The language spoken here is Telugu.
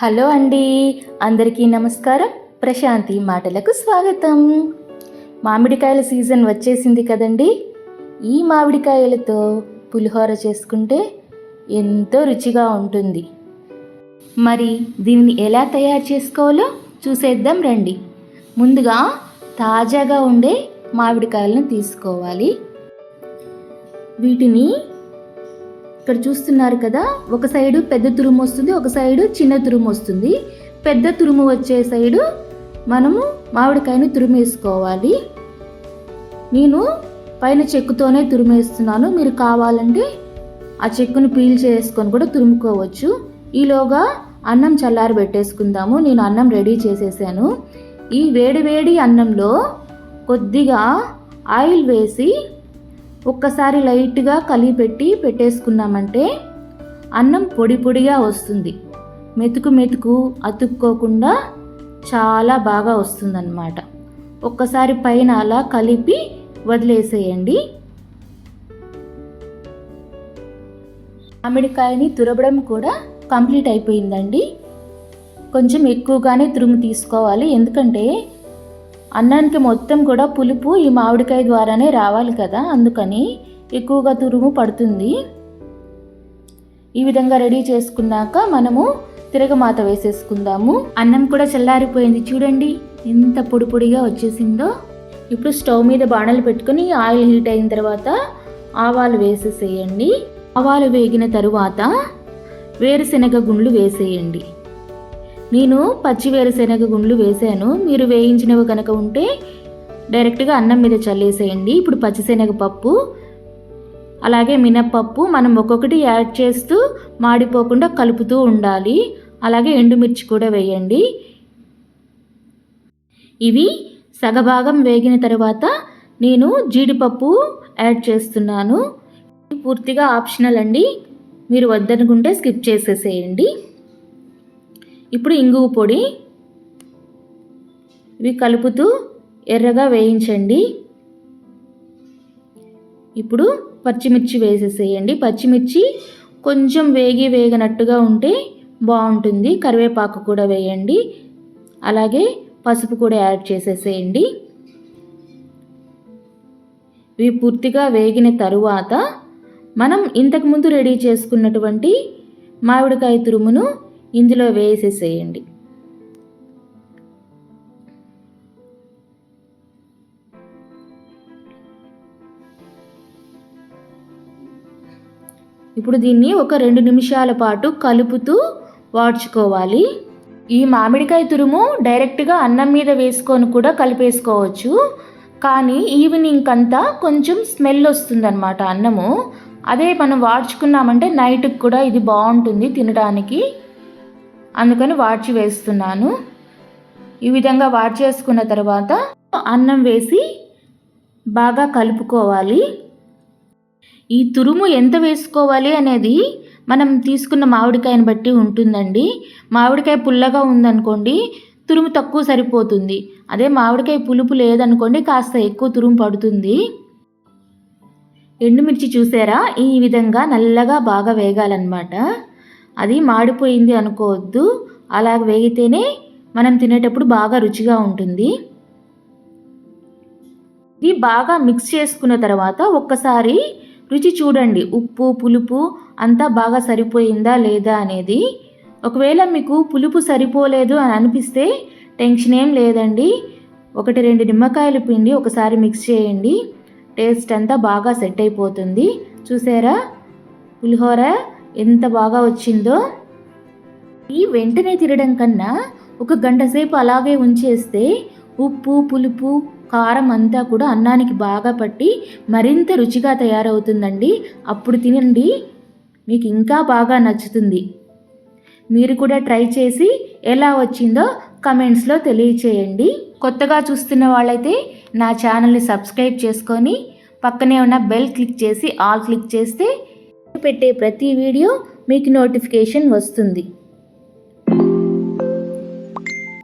హలో అండి, అందరికీ నమస్కారం. ప్రశాంతి మాటలకు స్వాగతం. మామిడికాయల సీజన్ వచ్చేసింది కదండి. ఈ మామిడికాయలతో పులిహోర చేసుకుంటే ఎంతో రుచిగా ఉంటుంది. మరి దీన్ని ఎలా తయారు చేసుకోవాలో చూసేద్దాం రండి. ముందుగా తాజాగా ఉండే మామిడికాయలను తీసుకోవాలి. వీటిని ఇక్కడ చూస్తున్నారు కదా, ఒక సైడు పెద్ద తురుము వస్తుంది, ఒక సైడు చిన్న తురుము వస్తుంది. పెద్ద తురుము వచ్చే సైడు మనము మామిడికాయని తురిమేసుకోవాలి. నేను పైన చెక్కుతోనే తురిమేస్తున్నాను. మీరు కావాలంటే ఆ చెక్కును పీల్ చేసుకొని కూడా తురుముకోవచ్చు. ఈలోగా అన్నం చల్లారి పెట్టేసుకుందాము. నేను అన్నం రెడీ చేసేసాను. ఈ వేడి అన్నంలో కొద్దిగా ఆయిల్ వేసి ఒక్కసారి లైట్గా కలిపెట్టి పెట్టేసుకున్నామంటే అన్నం పొడిగా వస్తుంది. మెతుకు అతుక్కోకుండా చాలా బాగా వస్తుందన్నమాట. ఒక్కసారి పైన అలా కలిపి వదిలేసేయండి. మామిడికాయని తురబడం కూడా కంప్లీట్ అయిపోయిందండి. కొంచెం ఎక్కువగానే తురుము తీసుకోవాలి, ఎందుకంటే అన్నానికి మొత్తం కూడా పులుపు ఈ మామిడికాయ ద్వారానే రావాలి కదా, అందుకని ఎక్కువగా తురుము పడుతుంది. ఈ విధంగా రెడీ చేసుకున్నాక మనము తిరగమాత వేసేసుకుందాము. అన్నం కూడా చల్లారిపోయింది, చూడండి ఎంత పొడిగా వచ్చేసిందో. ఇప్పుడు స్టవ్ మీద బాణలు పెట్టుకుని ఆయిల్ హీట్ అయిన తర్వాత ఆవాలు వేసేసేయండి. ఆవాలు వేగిన తరువాత వేరుశెనగ గుండ్లు వేసేయండి. నేను పచ్చి వేరుశెనగ గుండ్లు వేసాను. మీరు వేయించినవి కనుక ఉంటే డైరెక్ట్గా అన్నం మీద చల్లేసేయండి. ఇప్పుడు పచ్చిశనగపప్పు అలాగే మినప్పప్పు మనం ఒక్కొక్కటి యాడ్ చేస్తూ మాడిపోకుండా కలుపుతూ ఉండాలి. అలాగే ఎండుమిర్చి కూడా వేయండి. ఇవి సగభాగం వేగిన తర్వాత నేను జీడిపప్పు యాడ్ చేస్తున్నాను. పూర్తిగా ఆప్షనల్ అండి, మీరు వద్దనుకుంటే స్కిప్ చేసేసేయండి. ఇప్పుడు ఇంగువ పొడి ఇవి కలుపుతూ ఎర్రగా వేయించండి. ఇప్పుడు పచ్చిమిర్చి వేసేసేయండి. పచ్చిమిర్చి కొంచెం వేగనట్టుగా ఉంటే బాగుంటుంది. కరివేపాకు కూడా వేయండి. అలాగే పసుపు కూడా యాడ్ చేసేసేయండి. ఇవి పూర్తిగా వేగిన తరువాత మనం ఇంతకుముందు రెడీ చేసుకున్నటువంటి మామిడికాయ తురుమును ఇందులో వేసేసేయండి. ఇప్పుడు దీన్ని ఒక 2 నిమిషాల పాటు కలుపుతూ వాడ్చుకోవాలి. ఈ మామిడికాయ తురుము డైరెక్ట్గా అన్నం మీద వేసుకొని కూడా కలిపేసుకోవచ్చు, కానీ ఈవినింగ్ అంతా కొంచెం స్మెల్ వస్తుందన్నమాట అన్నము. అదే మనం వాడ్చుకున్నామంటే నైట్కి కూడా ఇది బాగుంటుంది తినడానికి, అందుకని వాడ్చి వేస్తున్నాను. ఈ విధంగా వాడ్చి చేసుకున్న తర్వాత అన్నం వేసి బాగా కలుపుకోవాలి. ఈ తురుము ఎంత వేసుకోవాలి అనేది మనం తీసుకున్న మామిడికాయని బట్టి ఉంటుందండి. మామిడికాయ పుల్లగా ఉందనుకోండి తురుము తక్కువ సరిపోతుంది. అదే మామిడికాయ పులుపు లేదనుకోండి కాస్త ఎక్కువ తురుము పడుతుంది. ఎండుమిర్చి చూసారా, ఈ విధంగా నల్లగా బాగా వేగాలన్నమాట. అది మాడిపోయింది అనుకోవద్దు, అలా వేగితేనే మనం తినేటప్పుడు బాగా రుచిగా ఉంటుంది. ఇది బాగా మిక్స్ చేసుకున్న తర్వాత ఒక్కసారి రుచి చూడండి, ఉప్పు పులుపు అంతా బాగా సరిపోయిందా లేదా అనేది. ఒకవేళ మీకు పులుపు సరిపోలేదు అని అనిపిస్తే టెన్షన్ ఏం లేదండి, 1-2 నిమ్మకాయలు పిండి ఒకసారి మిక్స్ చేయండి. టేస్ట్ అంతా బాగా సెట్ అయిపోతుంది. చూసారా పులిహోర ఎంత బాగా వచ్చిందో. ఈ వెంటనే తినడం కన్నా ఒక గంట సేపు అలాగే ఉంచేస్తే ఉప్పు పులుపు కారం అంతా కూడా అన్నానికి బాగా పట్టి మరింత రుచిగా తయారవుతుందండి. అప్పుడు తినండి, మీకు ఇంకా బాగా నచ్చుతుంది. మీరు కూడా ట్రై చేసి ఎలా వచ్చిందో కమెంట్స్లో తెలియచేయండి. కొత్తగా చూస్తున్న వాళ్ళైతే నా ఛానల్ని సబ్స్క్రైబ్ చేసుకొని పక్కనే ఉన్న బెల్ క్లిక్ చేసి ఆల్ క్లిక్ చేస్తే పెట్టే ప్రతి వీడియో మీకు నోటిఫికేషన్ వస్తుంది.